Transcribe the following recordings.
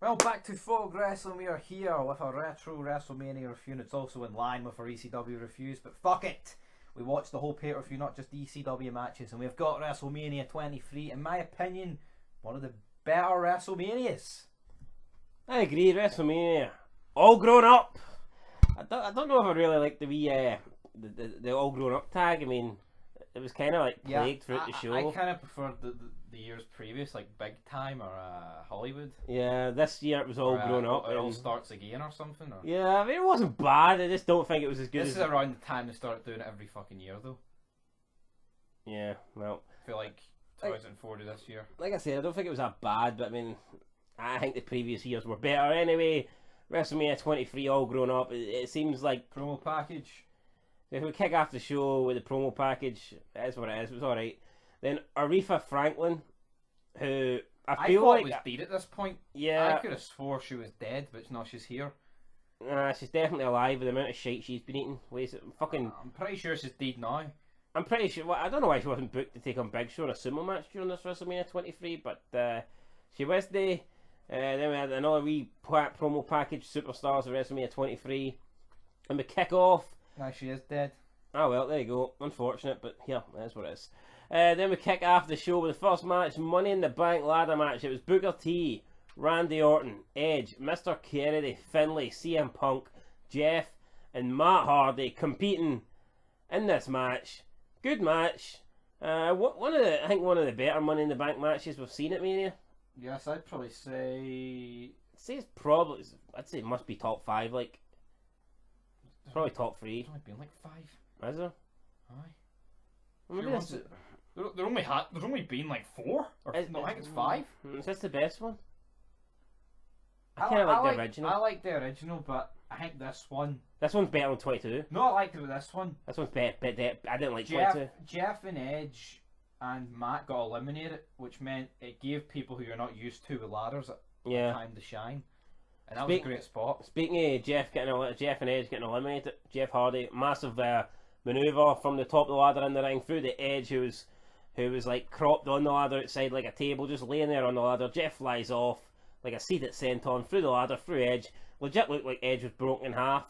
Well, back to Folk Wrestling. We are here with a retro WrestleMania review, and it's also in line with our ECW reviews. But fuck it, we watched the whole pay-per-view, not just ECW matches, and we've got WrestleMania 23. In my opinion, one of the better WrestleManias. I agree. WrestleMania, all grown up. I don't know if I really like the all grown up tag. I mean, it was kind of like plagued throughout the show. I kind of preferred the years previous, like Big Time or Hollywood. Yeah, this year it was all grown up. It all starts again or something. Or... Yeah, I mean, it wasn't bad. I just don't think it was as good This as... is around the time they started doing it every fucking year, though. Yeah, well... I feel like 2040 this year. Like I said, I don't think it was that bad, but I mean, I think the previous years were better. Anyway, WrestleMania 23 all grown up. It seems like... Promo package. If we kick off the show with the promo package, that's what it is. It was alright. Then Aretha Franklin, who I feel like was dead at this point. Yeah, I could have swore she was dead, but no, she's here. She's definitely alive with the amount of shit she's been eating. I'm pretty sure she's dead now. I'm pretty sure. Well, I don't know why she wasn't booked to take on Big Show in a sumo match during this WrestleMania 23, but she was there. Then we had another wee promo package, Superstars of WrestleMania 23, and we kick off. Now she is dead. Oh well, there you go. Unfortunate, but yeah, that's what it is. Then we kick off the show with the first match, Money in the Bank ladder match. It was Booker T, Randy Orton, Edge, Mr. Kennedy, Finlay, CM Punk, Jeff, and Matt Hardy competing in this match. Good match. I think one of the better Money in the Bank matches we've seen at Mania. Yes, I'd probably say. I'd say it must be top 5. Like, it's probably top 3. There's only been like 5. Is there? Aye. There's only been like 4. I think it's 5. Is this the best one? I kind of like the original. I like the original, but I think this one. This one's better than 22. No, I liked it with this one. This one's better. I didn't like 22. Jeff and Edge and Matt got eliminated, which meant it gave people who you're not used to with ladders time to shine. And that was a great spot. Speaking of Jeff and Edge getting eliminated, Jeff Hardy, massive manoeuvre from the top of the ladder in the ring through the Edge, who was like cropped on the ladder outside like a table, just laying there on the ladder. Jeff flies off like a seed at senton through the ladder, through Edge. Legit looked like Edge was broken in half.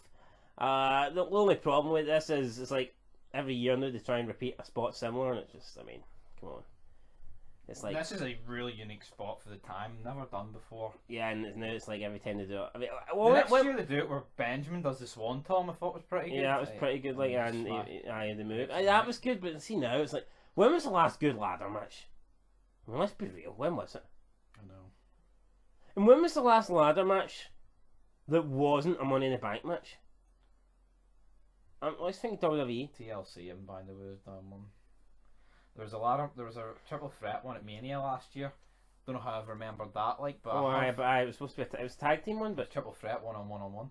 The only problem with this is it's like every year now they try and repeat a spot similar, and it's just, I mean, come on. It's like, this is a really unique spot for the time, never done before. Yeah, and now it's like every time they do it. I mean, the next year they do it where Benjamin does the Swan Tom, I thought was pretty good. Yeah, it was pretty good. Like, and the move, that was good. But see now, it's like, when was the last good ladder match? I mean, let's be real. When was it? I know. And when was the last ladder match that wasn't a Money in the Bank match? Let's think WWE. TLC, and by the way, was done one. There was a triple threat one at Mania last year. Don't know how I've remembered that, like, but it was supposed to be it was a tag team one, but triple threat one on one.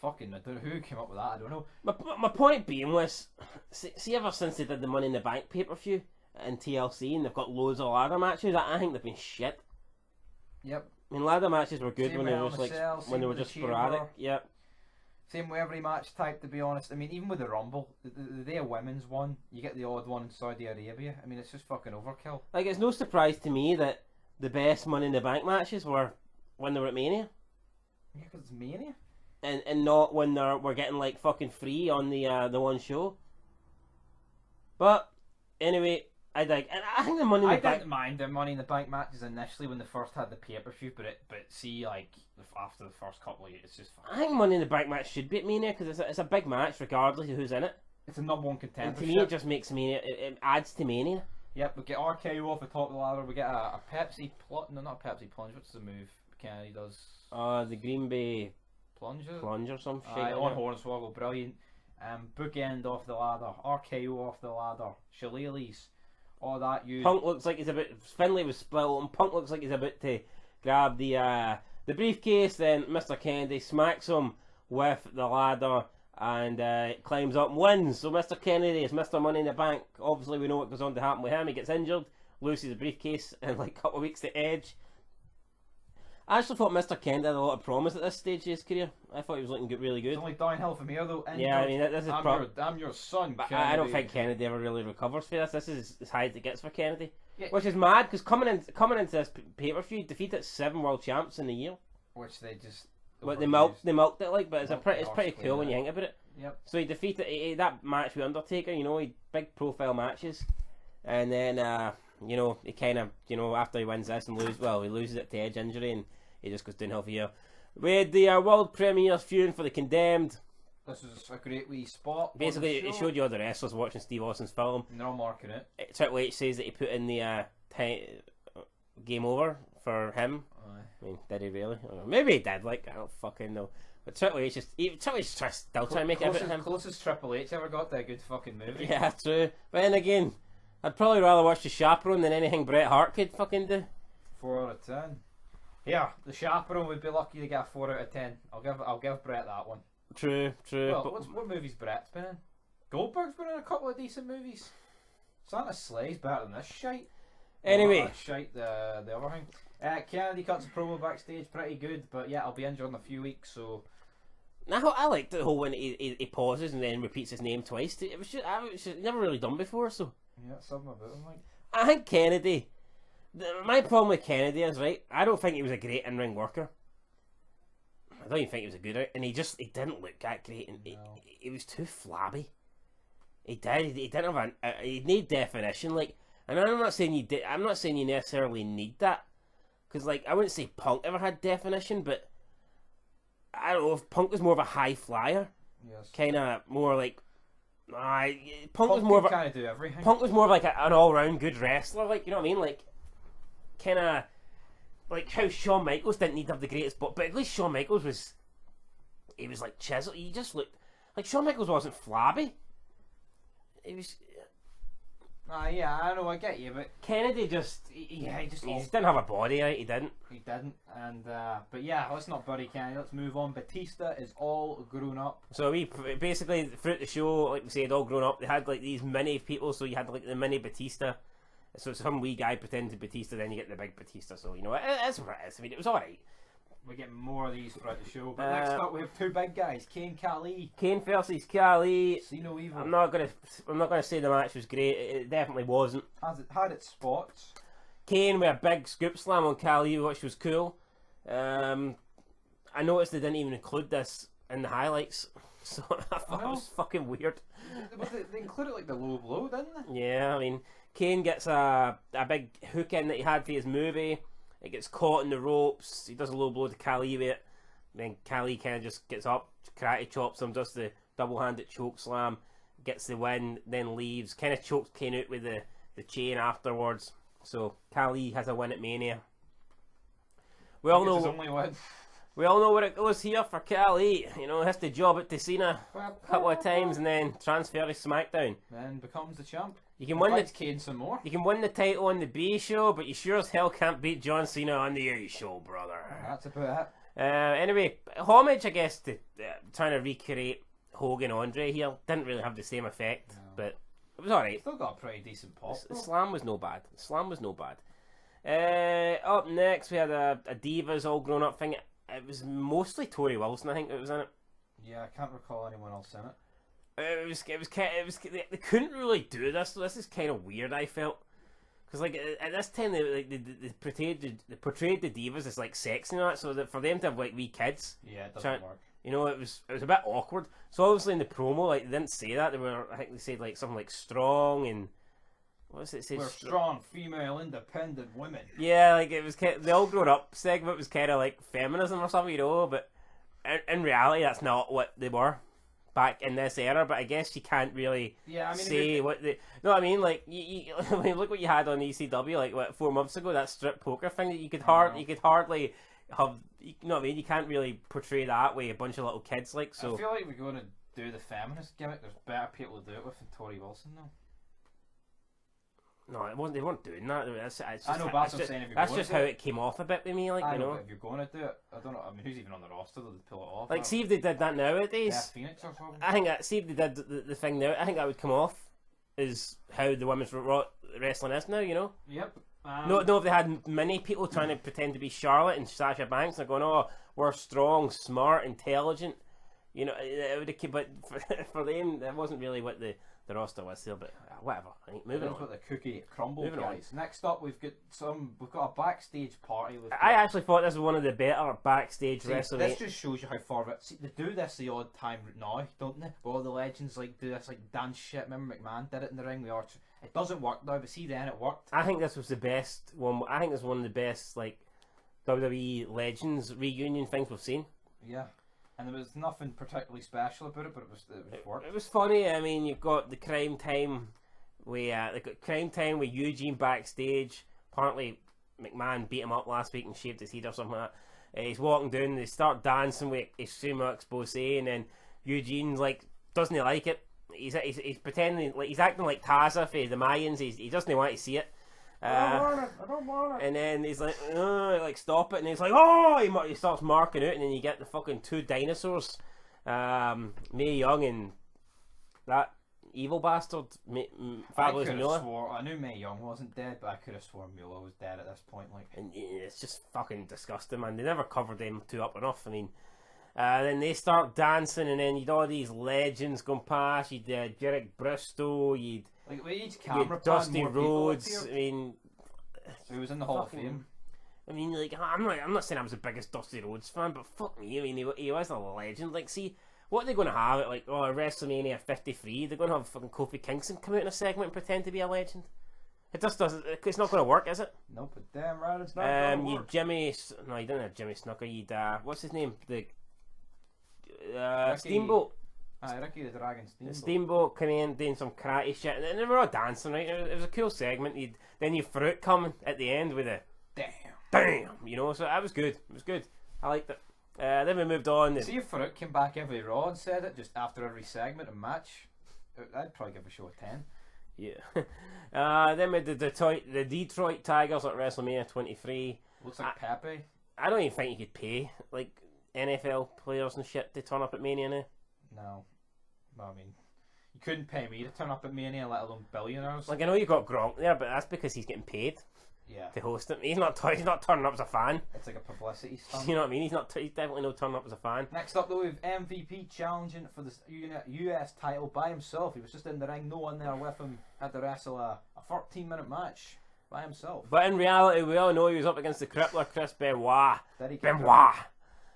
Fucking, I don't know who came up with that. I don't know. My point being was, see, ever since they did the Money in the Bank pay-per-view in TLC, and they've got loads of ladder matches, I think they've been shit. Yep. I mean, ladder matches were good when they were just sporadic. Yep. Same with every match type, to be honest. I mean, even with the Rumble, the day of women's one, you get the odd one in Saudi Arabia. I mean, it's just fucking overkill. Like, it's no surprise to me that the best Money in the Bank matches were when they were at Mania. Yeah, because it's Mania. And not when we're getting like fucking free on the one show. But anyway, I think the Money in the Bank. I didn't mind the Money in the Bank matches initially when they first had the pay-per-view, but see, like after the first couple of years, it's just. I think Money in the Bank match should be at Mania because it's a big match regardless of who's in it. It's a number one contender. And to me, it just makes Mania. It adds to Mania. Yep, we get RKO off the top of the ladder. We get a Pepsi no, not a Pepsi plunge. What's the move Kennedy does? The Green Bay plunge or some shit. On Hornswoggle, brilliant. Bookend off the ladder, RKO off the ladder, shillelaghs, all that. Punk looks like he's Finlay was split, and Punk looks like he's about to grab the briefcase. Then Mr. Kennedy smacks him with the ladder and climbs up and wins. So Mr. Kennedy is Mr. Money in the Bank. Obviously, we know what goes on to happen with him. He gets injured, loses the briefcase in like a couple of weeks to Edge. I actually thought Mr. Kennedy had a lot of promise at this stage of his career. I thought he was looking really good. It's only downhill from here, though. Yeah, I mean, this is I'm your son, but Kennedy. I don't think Kennedy ever really recovers for this. This is as high as it gets for Kennedy. Yeah. Which is mad, because coming into this pay-per-view, defeated 7 world champs in the year. which they just. But they milked it like, but it's pretty cool when you think about it. Yep. So he defeated that match with Undertaker. You know, he big profile matches, and then you know, he kind of, you know, after he wins this and he loses it to Edge injury, and he just goes downhill for here. We had the world premiere feud for the Condemned. This was a great wee spot. Basically, it showed you all the wrestlers watching Steve Austin's film. And they're all marking it. Triple H says that he put in the game over for him. I mean, did he really? Maybe he did. Like, I don't fucking know. But Triple H still trying to make it about him. Closest Triple H ever got to a good fucking movie. Yeah, true. But then again, I'd probably rather watch The Chaperone than anything Bret Hart could fucking do. 4 out of 10. Yeah, The Chaperone would be lucky to get a 4 out of 10. I'll give Bret that one. True. Well, But what movies Bret's been in? Goldberg's been in a couple of decent movies. Santa Slay's better than this shite. anyway, Shite the other thing. Kennedy cuts a promo backstage, pretty good, but yeah, I'll be injured in a few weeks, so. now I liked the whole when he pauses and then repeats his name twice. It was just never really done before, so. Yeah, something about him, like. I think Kennedy. My problem with Kennedy is, right, I don't think he was a great in-ring worker. I don't even think he was a good, and he didn't look that great, and he was too flabby. He didn't have he need definition, like, and I'm not saying you necessarily need that, because like I wouldn't say Punk ever had definition, but I don't know if Punk was more of a high flyer, Yes. kind of more like. Punk was more of a kind of do everything. Punk was more of like an all-round good wrestler, like, you know what I mean, like kind of like how Shawn Michaels didn't need to have the greatest, but at least Shawn Michaels was like chiseled. He just looked like Shawn Michaels wasn't flabby. He was. Yeah, I know, I get you, but Kennedy just he just didn't have a body, right? He didn't, and but yeah, let's not bury Kennedy. Let's move on. Batista is all grown up. so we basically throughout the show, like we said, all grown up. They had like these mini people, so you had like the mini Batista. So some wee guy pretending to Batista, then you get the big Batista. So you know, it's what it is. I mean, it was alright. We get more of these throughout the show. But next up, we have two big guys: Kane, Khali. Kane versus Khali. See no evil. I'm not gonna say the match was great. It definitely wasn't. Had its spots. Kane with a big scoop slam on Khali, which was cool. I noticed they didn't even include this in the highlights, so I thought it was fucking weird. They included like the low blow, didn't they? Yeah, I mean, Kane gets a big hook in that he had for his movie. It gets caught in the ropes. He does a low blow to Khali with it. Then Khali kind of just gets up, karate chops him, does the double-handed choke slam, gets the win, then leaves. Kind of chokes Kane out with the chain afterwards. So Khali has a win at Mania. We all know. Only win. We all know where it goes here for Khali. You know, has the job at CENA a couple of times and then transfer to SmackDown. Then becomes the champ. You can win Kane some more. You can win the title on the B show, but you sure as hell can't beat John Cena on the A show, brother. That's about it. Anyway, homage, I guess, to trying to recreate Hogan Andre here. Didn't really have the same effect, but it was alright. Still got a pretty decent pop. The slam was no bad. Up next, we had a Divas all grown up thing. It was mostly Tori Wilson, I think, that was in it. Yeah, I can't recall anyone else in it. They couldn't really do this. So this is kind of weird. I felt because like at this time they portrayed the Divas as like sexy and that, so that for them to have like wee kids, yeah, it doesn't work. You know, it was a bit awkward. So obviously in the promo, like they didn't say that. I think they said like something like strong and what does it say? We're strong, female, independent women. Yeah, like it was the all grown up segment was kind of like feminism or something, you know. But in reality, that's not what they were back in this era. But I guess you can't really say what they. No, I mean, like I mean, look what you had on ECW like what 4 months ago. That strip poker thing that you could hardly have. You know what I mean? You can't really portray that way a bunch of little kids like. So I feel like we're going to do the feminist gimmick. There's better people to do it with than Tori Wilson, though. No, it wasn't. They weren't doing that. I know, but that's what I'm saying. That's just how it came off a bit with me, like, you know. But if you're going to do it, I don't know. I mean, who's even on the roster that would pull it off? Like, see if they did that nowadays. Yeah, Phoenix or something. I think see if they did the thing now. I think that would come off is how the women's wrestling is now. You know. Yep. No, if they had many people trying to pretend to be Charlotte and Sasha Banks, and they're going, "Oh, we're strong, smart, intelligent." You know, it would have, but for them, that wasn't really what the roster was there. But whatever. Right, moving on. What the cookie crumble, guys. Next up, we've got a backstage party. I actually thought this was one of the better backstage WrestleMania. This just shows you how far. See, they do this the odd time now, don't they? But all the legends like do this like dance shit. Remember McMahon did it in the ring. It doesn't work now, but see then it worked. I think this was the best one. I think it's one of the best like WWE Legends reunion things we've seen. Yeah. And there was nothing particularly special about it, but it worked. It was funny. I mean, you've got the crime time. They got crime time with Eugene backstage. Apparently, McMahon beat him up last week and shaved his head or something like that. He's walking down. They start dancing with his sumo expose, and then Eugene's like doesn't he like it? He's pretending like he's acting like Taza for the Mayans. He doesn't want to see it. I don't want it. And then he's like, stop it. And he's like, oh, he starts marking out, and then you get the fucking two dinosaurs, Mae Young and that evil bastard, Fabulous Moolah. I knew Mae Young wasn't dead, but I could have sworn Moolah was dead at this point. Like, and it's just fucking disgusting, man. They never covered them two up enough. I mean, then they start dancing, and then you'd all these legends going past. You'd Jerick Bristow, you'd like with each camera Dusty Rhodes. I mean, so he was in the Hall of Fame. I mean, like I'm not saying I was the biggest Dusty Rhodes fan, but fuck me, I mean he was a legend. Like, see, what are they going to have at WrestleMania 53? They're going to have fucking Kofi Kingston come out in a segment and pretend to be a legend. It just doesn't. It's not going to work, is it? No, but damn right, it's not going to work. You didn't have Jimmy Snooker. You'd what's his name? The Ricky, Steamboat. Ricky the Dragon Steamboat. Steamboat come in doing some karate shit, and they were all dancing. Right, it was a cool segment. Then you Fruit coming at the end with a damn, you know. So that was good. It was good. I liked it. Then we moved on. See if Farouk came back every Raw and said it just after every segment and match, I'd probably give a show a 10. Yeah. Then we did the Detroit Tigers at WrestleMania 23. Looks like Pepe. I don't even think you could pay like NFL players and shit to turn up at Mania now. No. I mean, you couldn't pay me to turn up at Mania, let alone billionaires. Like, I know you got Gronk there, but that's because he's getting paid. Yeah. To host it. He's not turning up as a fan. It's like a publicity stunt. You know what I mean? He's definitely not turning up as a fan. Next up though, we have MVP challenging for the US title by himself. He was just in the ring, no one there with him. Had to wrestle a 13-minute match by himself. But in reality, we all know he was up against the crippler Chris Benoit.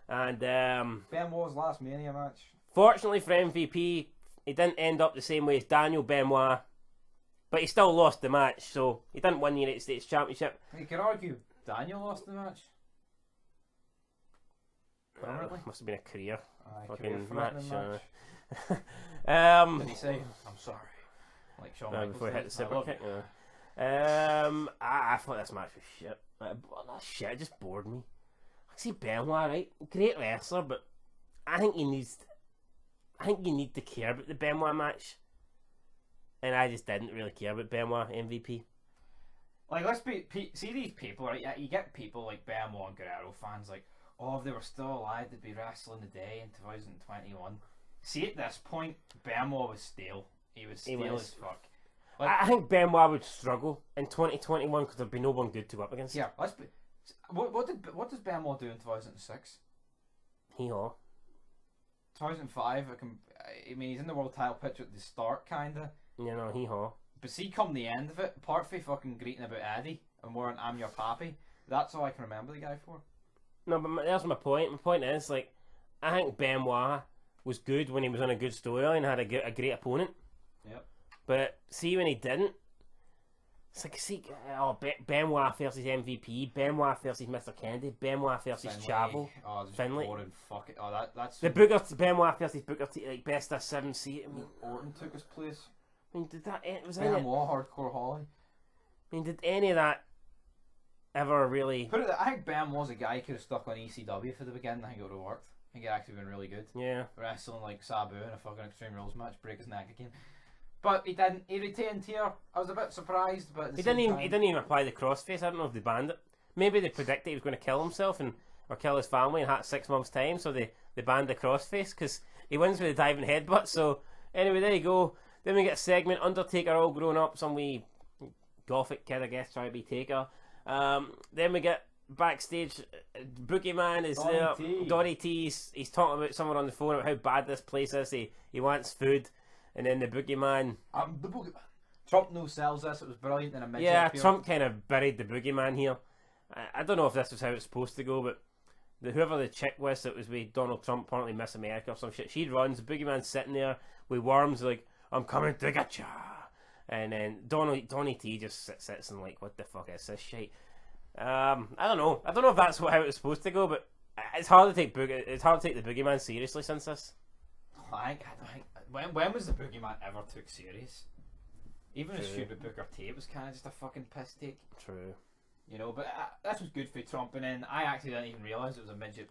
And Benoit's last Mania match. Fortunately for MVP, he didn't end up the same way as Daniel Benoit. But he still lost the match, so he didn't win the United States Championship. You could argue Daniel lost the match. Must have been a career fucking match. Did he say, I'm sorry? Like Shawn Michaels before he hit the super kick? I thought this match was shit. That shit just bored me. I see Benoit, right? Great wrestler, but I think you need to care about the Benoit match. And I just didn't really care about Benoit MVP. Like, see these people, right? You get people like Benoit and Guerrero fans like, oh, if they were still alive, they'd be wrestling today in 2021. See, at this point, Benoit was stale. He was stale as fuck. Like, I think Benoit would struggle in 2021 because there'd be no one good to go up against. Yeah, what does Benoit do in 2006? Hee-haw. 2005, I mean, he's in the world title picture at the start, kinda. You know, hee-haw. But see, come the end of it, apart from fucking greeting about Eddie and wearing I'm Your Pappy, that's all I can remember the guy for. No, but that's my point. My point is, like, I think Benoit was good when he was on a good storyline and had a great opponent. Yep. But see, when he didn't, it's like, Benoit versus MVP, Benoit versus Mr. Kennedy, Benoit versus Chavo, Finlay. Boring, fuck it. Oh, that's the Benoit versus Booker T, like best of 7 seat. I mean, Orton took his place. I mean, did that Benoit Hardcore Holly? I mean, did any of that ever really? I think Benoit was a guy who could have stuck on ECW for the beginning. I think it would have worked. I think it actually been really good. Yeah. Wrestling like Sabu in a fucking Extreme Rules match, break his neck again. But he didn't. He retained here. I was a bit surprised, but he didn't even apply the crossface. I don't know if they banned it. Maybe they predicted he was going to kill himself or kill his family in 6 months' time, so they banned the crossface because he wins with a diving headbutt. So anyway, there you go. Then we get a segment, Undertaker all grown up, some wee gothic kid, I guess, trying to be Taker. Then we get backstage, Boogeyman is Donny there. T. Donny T, he's talking about someone on the phone about how bad this place is. He wants food, and then the Boogeyman. I'm the Boogeyman. Trump no sells this. It was brilliant in a midget. Yeah, appeal. Trump kind of buried the Boogeyman here. I don't know if this was how it's supposed to go, but whoever the chick was that was with Donald Trump, apparently Miss America or some shit, she runs. The Boogeyman's sitting there with worms, like, I'm coming to get ya. And then Donny T just sits and like, what the fuck is this shit? I don't know. I don't know if that's how it was supposed to go, but it's hard to take the Boogeyman seriously since this. I think when was the Boogeyman ever took serious? Even a stupid Booker T was kind of just a fucking piss take. True. You know, but this was good for Trump, and then I actually didn't even realise it was a midget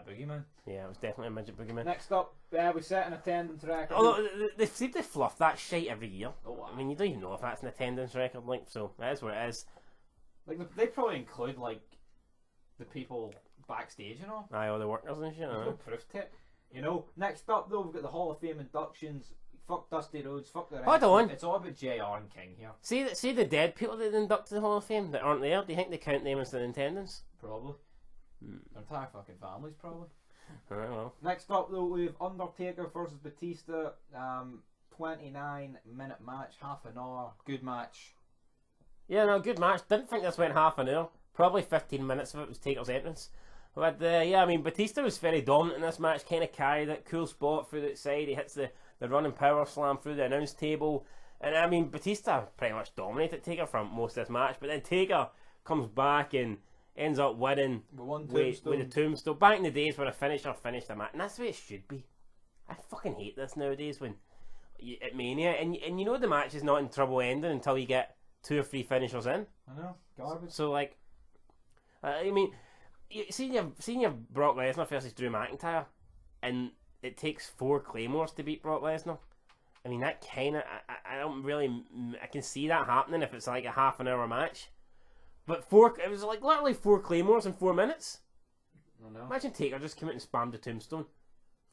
Boogeyman. Yeah, it was definitely a midget Boogeyman. Next up, we set an attendance record. Although they seem to fluff that shit every year. Oh, wow. I mean, you don't even know if that's an attendance record, like, so that is what it is. Like they probably include like the people backstage and all. Aye, all the workers and shit. There's no proof to it. You know. Next up though, we've got the Hall of Fame inductions. Fuck Dusty Rhodes. Fuck the rest. Hold on. It's all about JR and King here. See the dead people that induct to the Hall of Fame that aren't there. Do you think they count them as an attendance? Probably. Their entire fucking families probably. Alright, well. Next up though, we have Undertaker versus Batista. 29-minute match, half an hour, good match. Yeah, no, good match. Didn't think this went half an hour. Probably 15 minutes of it was Taker's entrance. But yeah, I mean, Batista was very dominant in this match. Kind of carried it. Cool spot through the outside. He hits the running power slam through the announce table. And I mean, Batista pretty much dominated Taker for most of this match. But then Taker comes back and ends up winning with the tombstone. Back in the days when a finisher finished a match. And that's the way it should be. I fucking hate this nowadays when at Mania. And you know the match is not in trouble ending until you get 2 or 3 finishers in. I know, garbage. So like, I mean, seeing your Brock Lesnar versus Drew McIntyre, and it takes 4 claymores to beat Brock Lesnar. I mean, that kind of I don't really I can see that happening if it's like a half an hour match, but it was like literally 4 claymores in 4 minutes. I know. Imagine Taker just came out and spammed the tombstone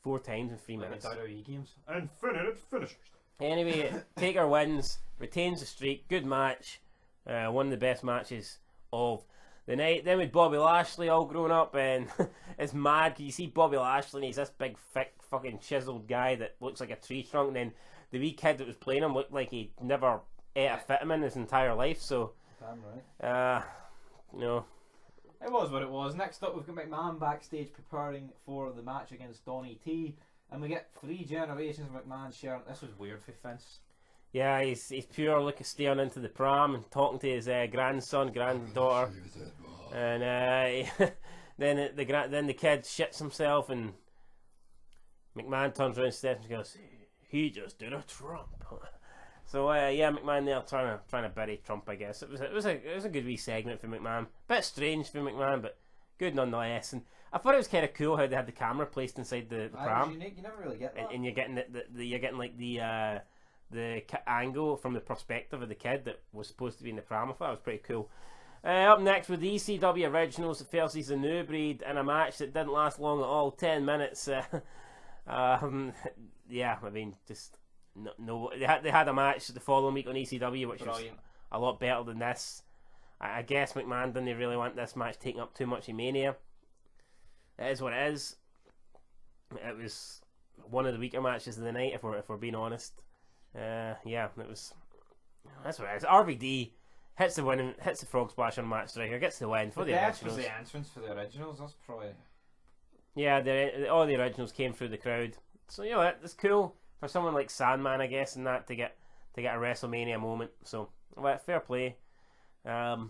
4 times in 3 minutes. Like WWE games. Infinite finishers. Anyway, Taker wins, retains the streak. Good match. One of the best matches of the night. Then with Bobby Lashley all grown up, and it's mad. You see Bobby Lashley, and he's this big, thick, fucking chiseled guy that looks like a tree trunk. And then the wee kid that was playing him looked like he never ate a vitamin his entire life. So, damn right. No. It was what it was. Next up, we've got McMahon backstage preparing for the match against Donny T. And we get 3 generations of McMahon sharing. This was weird for Vince. Yeah, he's pure looking staring into the pram and talking to his granddaughter, and then the kid shits himself, and McMahon turns around to Steph and goes, "He just did a Trump." So yeah, McMahon there trying to bury Trump. I guess it was a good wee segment for McMahon. Bit strange for McMahon, but good nonetheless. And I thought it was kind of cool how they had the camera placed inside the pram. Unique. You never really get that. And you're getting you're getting like the angle from the perspective of the kid that was supposed to be in the pram. I thought it was pretty cool. Up next with the ECW Originals versus the New Breed in a match that didn't last long at all, 10 minutes. Yeah, I mean, just no. They had a match the following week on ECW, which was a lot better than this. I guess McMahon didn't really want this match taking up too much in Mania. It is what it is. It was one of the weaker matches of the night, if we're being honest. Yeah, that's what it is. RVD hits the frog splash on Matt Striker, gets the win for the Originals. Was the entrance for the Originals. That's probably. Yeah, all the Originals came through the crowd, so you know it's cool for someone like Sandman, I guess, and that to get a WrestleMania moment. So well, fair play. So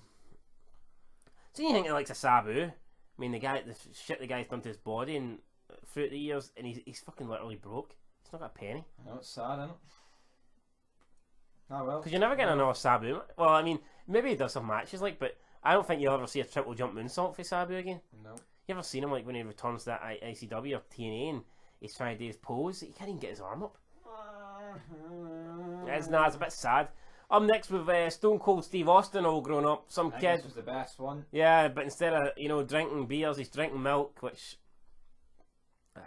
you think it likes a Sabu? I mean, the guy's done to his body and throughout the years, and he's fucking literally broke. He's not got a penny. I know, it's sad, isn't it? Oh well. Because you're never getting another Sabu. Well, I mean, maybe he does some matches, like, but I don't think you'll ever see a triple jump moonsault for Sabu again. No. You ever seen him, like, when he returns to that ICW or TNA and he's trying to do his pose? He can't even get his arm up. It's a bit sad. Up next with Stone Cold Steve Austin all grown up. Some kid. This was the best one. Yeah, but instead of drinking beers, he's drinking milk, which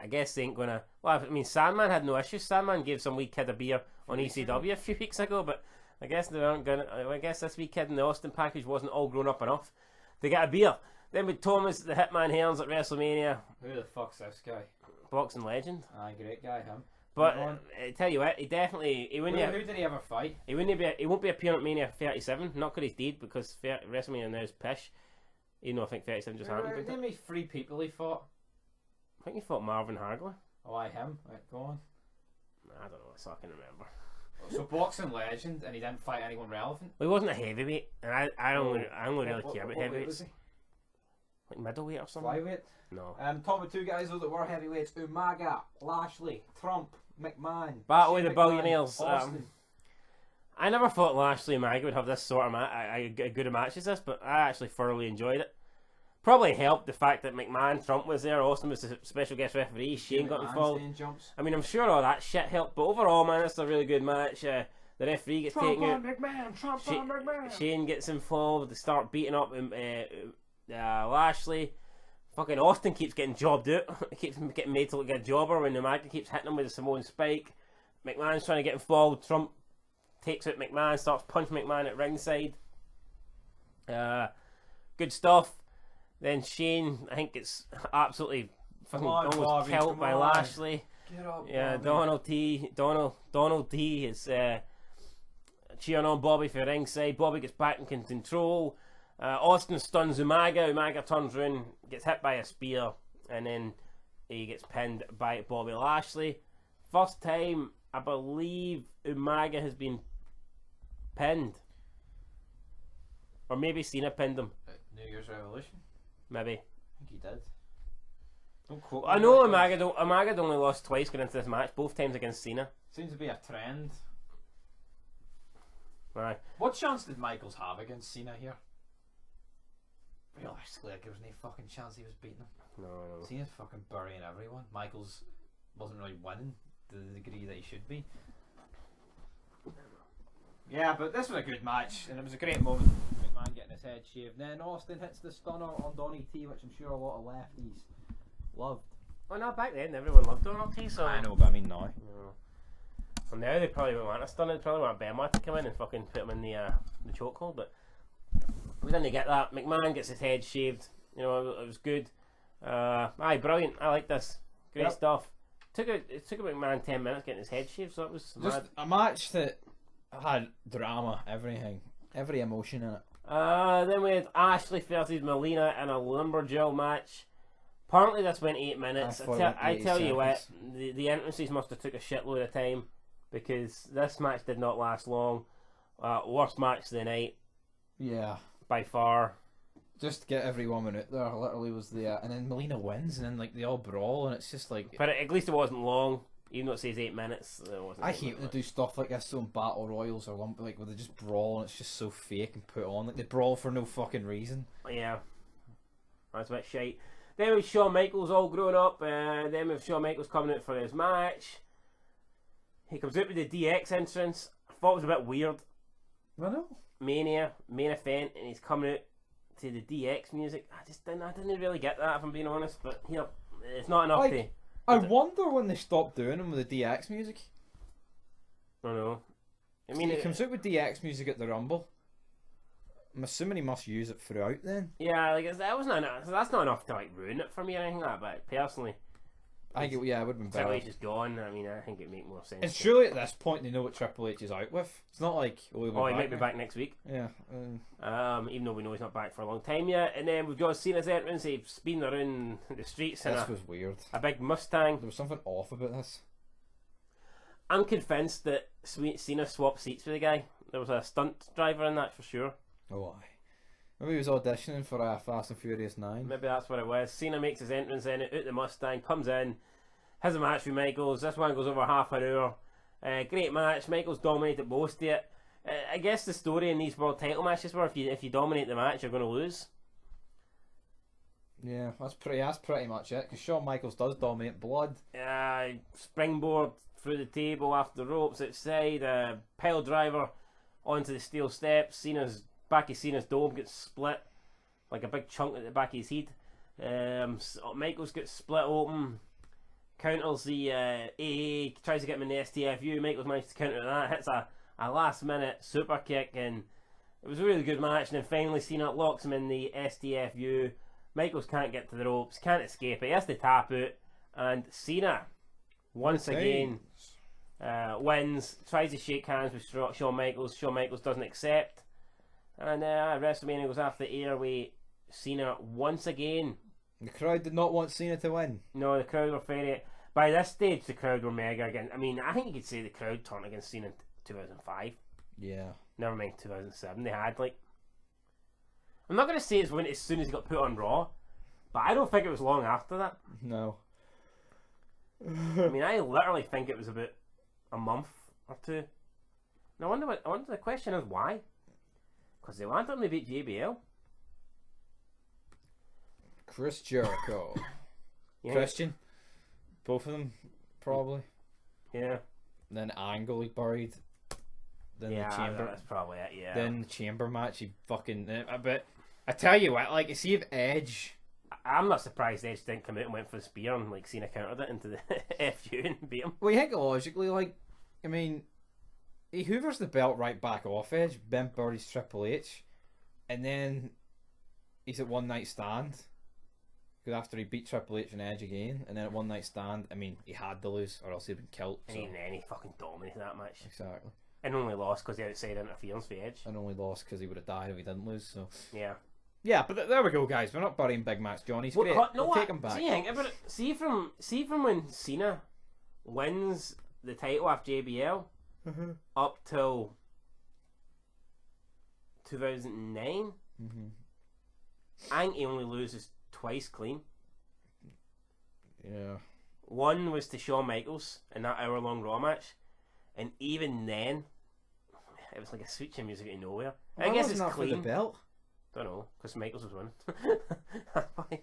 I guess they ain't gonna. Well, I mean, Sandman had no issues. Sandman gave some wee kid a beer on ECW a few weeks ago, but I guess they aren't gonna. I guess this wee kid in the Austin package wasn't all grown up enough to get a beer. Then with Thomas the Hitman Hearns at WrestleMania. Who the fuck's this guy? Boxing legend. Aye, great guy, him. But I tell you what, he wouldn't. Who did he ever fight? He won't be appearing at Mania 37. Not because he's dead, because WrestleMania now is pish. Even though I think 37 just happened. Didn't he 3 people he fought? I think he fought Marvin Hagler. Oh, aye, him. Right, go on. I don't know, so I can remember. So boxing legend, and he didn't fight anyone relevant. Well, he wasn't a heavyweight, and I don't really care about heavyweights. Like middleweight or something. Flyweight. No. Talking about 2 guys though that were heavyweights: Umaga, Lashley, Trump, McMahon. Battle with Shane the billionaires. Austin. I never thought Lashley and Umaga would have this sort of a good a match as this, but I actually thoroughly enjoyed it. Probably helped the fact that McMahon, Trump was there, Austin was the special guest referee, Shane got involved. I mean, I'm sure all that shit helped, but overall, man, it's a really good match. The referee gets taken out. McMahon. Shane gets involved. They start beating up Lashley. Fucking Austin keeps getting jobbed out. He keeps getting made to look like a jobber when Umaga keeps hitting him with a Samoan spike. McMahon's trying to get involved. Trump takes out McMahon, starts punching McMahon at ringside. Good stuff. Then Shane, I think, gets absolutely fucking almost killed by Lashley. Get up, yeah, Bobby. Donald D is cheering on Bobby for ringside. Bobby gets back in control. Austin stuns Umaga. Umaga turns around, gets hit by a spear, and then he gets pinned by Bobby Lashley. First time, I believe, Umaga has been pinned. Or maybe Cena pinned him. New Year's Revolution? Maybe. I think he did. Don't quote me. I know Umaga only lost twice going into this match, both times against Cena. Seems to be a trend. Right. What chance did Michaels have against Cena here? Realistically, like, there was no fucking chance he was beating him. No. Cena's fucking burying everyone. Michaels wasn't really winning to the degree that he should be. Yeah, but this was a good match, and it was a great moment. McMahon getting his head shaved. Then Austin hits the stunner on Donny T, which I'm sure a lot of lefties loved. Well, not back then. Everyone loved Donald T. So I know, but I mean now. No. Well, now they probably won't want a stunner. They probably want Benoit to come in and fucking put him in the chokehold. But we didn't get that. McMahon gets his head shaved. You know, it was good. Aye, brilliant. I like this. Great stuff. It took McMahon 10 minutes getting his head shaved, so that was just mad. A match that had drama, everything, every emotion in it. Then we had Ashley versus Melina in a lumberjill match. Apparently this went 8 minutes. I tell you what, the entrances must have took a shitload of time, because this match did not last long. Worst match of the night. Yeah. By far. Just to get every woman out there, literally was the... and then Melina wins, and then like they all brawl, and it's just like... But at least it wasn't long. Even though it says 8 minutes, it wasn't. I hate when they do stuff like this on Battle Royals or like where they just brawl and it's just so fake and put on. Like they brawl for no fucking reason. Yeah, that's a bit shite. Then with Shawn Michaels all grown up. Then with Shawn Michaels coming out for his match, he comes out with the DX entrance. I thought it was a bit weird. I know. Mania main event, and he's coming out to the DX music. I didn't really get that, if I'm being honest. But you know, it's not enough to. I wonder when they stopped doing them with the DX music. I don't know. I mean, he comes out with DX music at the Rumble. I'm assuming he must use it throughout then. Yeah, like that's not enough to like ruin it for me or anything like that. But personally, I think it would have been better. Triple H is gone. I mean, I think it'd make more sense. And surely at this point they know what Triple H is out with. It's not like he might be back next week. Yeah. Even though we know he's not back for a long time yet. And then we've got Cena's entrance. He's speeding around the streets. This was weird. A big Mustang. There was something off about this. I'm convinced that Cena swapped seats with the guy. There was a stunt driver in that for sure. Oh, aye. Maybe he was auditioning for Fast and Furious 9. Maybe that's what it was. Cena makes his entrance in, out the Mustang, comes in, has a match with Michaels. This one goes over half an hour. Great match. Michaels dominated most of it. I guess the story in these world title matches were if you dominate the match, you're going to lose. Yeah, that's pretty much it. Because Shawn Michaels does dominate. Blood. Springboard through the table after the ropes outside. Pile driver onto the steel steps. Back of Cena's dome gets split like a big chunk at the back of his head. Michaels gets split open. Counters the AA, tries to get him in the STFU. Michaels manages to counter that, hits a last minute super kick, and it was a really good match. And then finally Cena locks him in the STFU. Michaels can't get to the ropes, can't escape it. He has to tap out, and Cena once again wins. Tries to shake hands with Shawn Michaels. Shawn Michaels doesn't accept, and WrestleMania goes off the airway. Cena once again. The crowd did not want Cena to win. No, the crowd were very. By this stage, the crowd were mega again. I mean, I think you could say the crowd turned against Cena in 2005. Yeah. Never mind 2007. They had like. I'm not going to say it's when as soon as he got put on Raw, but I don't think it was long after that. No. I mean, I literally think it was about a month or two. And I wonder the question is why? Because they wanted him to beat JBL. Chris Jericho. Yeah. Christian. Both of them, probably. Yeah. Then Angle he buried. Then Yeah, the chamber. that's probably it. Yeah. Then the chamber match he fucking. But I tell you what, like, see if Edge. I'm not surprised Edge didn't come out and went for the spear and like Cena countered it into the FU and beat him. Well, you think logically, like, I mean, he hoovers the belt right back off Edge, then buries Triple H, and then he's at One Night Stand. Because after he beat Triple H and Edge again, and then at One Night Stand, I mean, he had to lose or else he'd been killed. And So. he fucking dominated that match. Exactly. And only lost because the outside interference for Edge. And only lost because he would have died if he didn't lose. So. Yeah. Yeah, but there we go, guys. We're not burying Big Max John. He's great. We'll take him back. See from when Cena wins the title off JBL up till 2009. I think he only loses twice clean. Yeah. One was to Shawn Michaels in that hour-long Raw match, and even then, it was like a switch in music out of nowhere. I guess it's clean. For the belt. Don't know, because Michaels was winning. That's funny.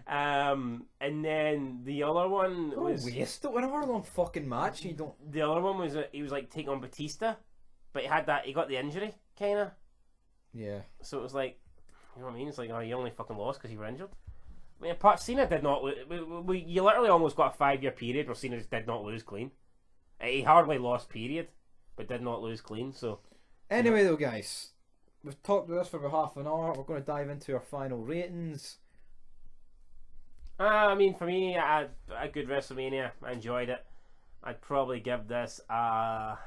And then the other one was waste an hour-long fucking match. You don't. The other one was he was like taking on Batista, but he got the injury kind of. Yeah. So it was like, you know what I mean? It's like, oh, you only fucking lost because you were injured. I mean, Cena did not. You literally almost got a 5-year period where Cena just did not lose clean. He hardly lost, period, but did not lose clean. So anyway, though, guys, we've talked about this for about half an hour. We're going to dive into our final ratings. I mean, for me, a good WrestleMania. I enjoyed it. I'd probably give this I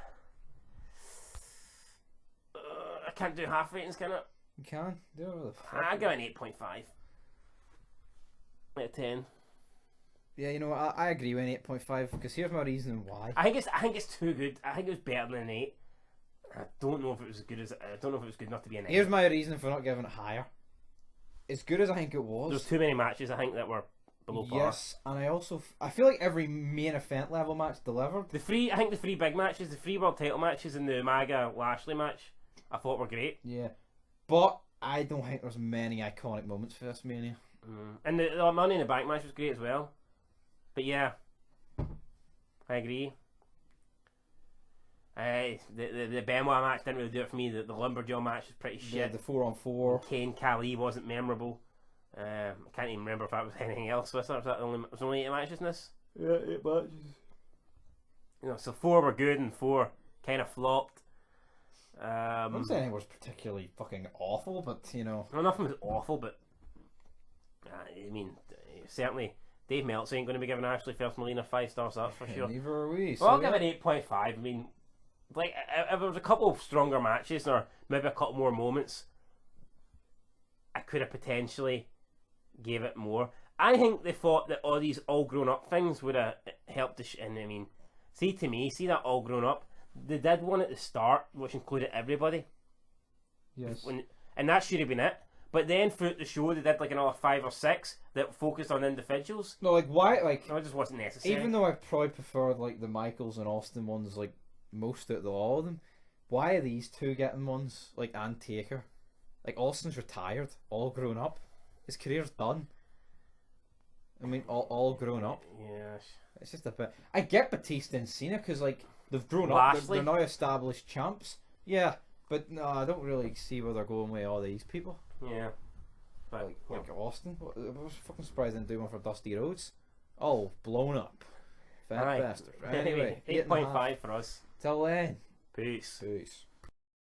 can't do half ratings, can I? You can do it. I'd give it an 8.5 out of 10. Yeah, you know, I agree with an 8.5 because here's my reason why. I think it's too good. I think it was better than an 8. I don't know if it was as good as. I don't know if it was good enough to be an 8. Here's my reason for not giving it higher. As good as I think it was. There's too many matches I think that were below par. Yes, and I feel like every main event level match delivered. I think the 3 big matches, the 3 world title matches, and the Umaga Lashley match, I thought were great. Yeah, but I don't think there's many iconic moments for this Mania. And the Money in the Bank match was great as well. But yeah, I agree. The Benoit match didn't really do it for me. The Lumberjaw match was pretty shit. Yeah, the 4-on-4. Kane Khali wasn't memorable. I can't even remember if that was anything else. Was that only 8 matches in this? Yeah, 8 matches. You know, so 4 were good and 4 kind of flopped. I'm not saying it was particularly fucking awful, but you know. Well, nothing was awful, but I mean, certainly Dave Meltzer ain't going to be giving Ashley Phelps Molina 5 stars. That's for sure. Neither are we. So I'll give it 8.5. I mean, like if there was a couple of stronger matches or maybe a couple more moments, I could have potentially gave it more. I think they thought that all these all grown up things would have helped. And I mean, see that all grown up. They did one at the start, which included everybody. Yes. And that should have been it. But then throughout the show, they did like another 5 or 6 that focused on individuals. No, like why? Like no, it just wasn't necessary. Even though I probably preferred like the Michaels and Austin ones, like most out of all of them. Why are these two getting ones like and Taker? Like Austin's retired, all grown up. His career's done. I mean, all grown up. Yeah. It's just a bit. I get Batista and Cena because like they've grown Lashley. up. They're now established champs. Yeah, but no, I don't really see where they're going with all these people. Yeah. But Like Austin. I was fucking surprised they didn't do one for Dusty Rhodes. All blown up. Fat bastard. Anyway, 8.5 for us. Till then. Peace. Peace.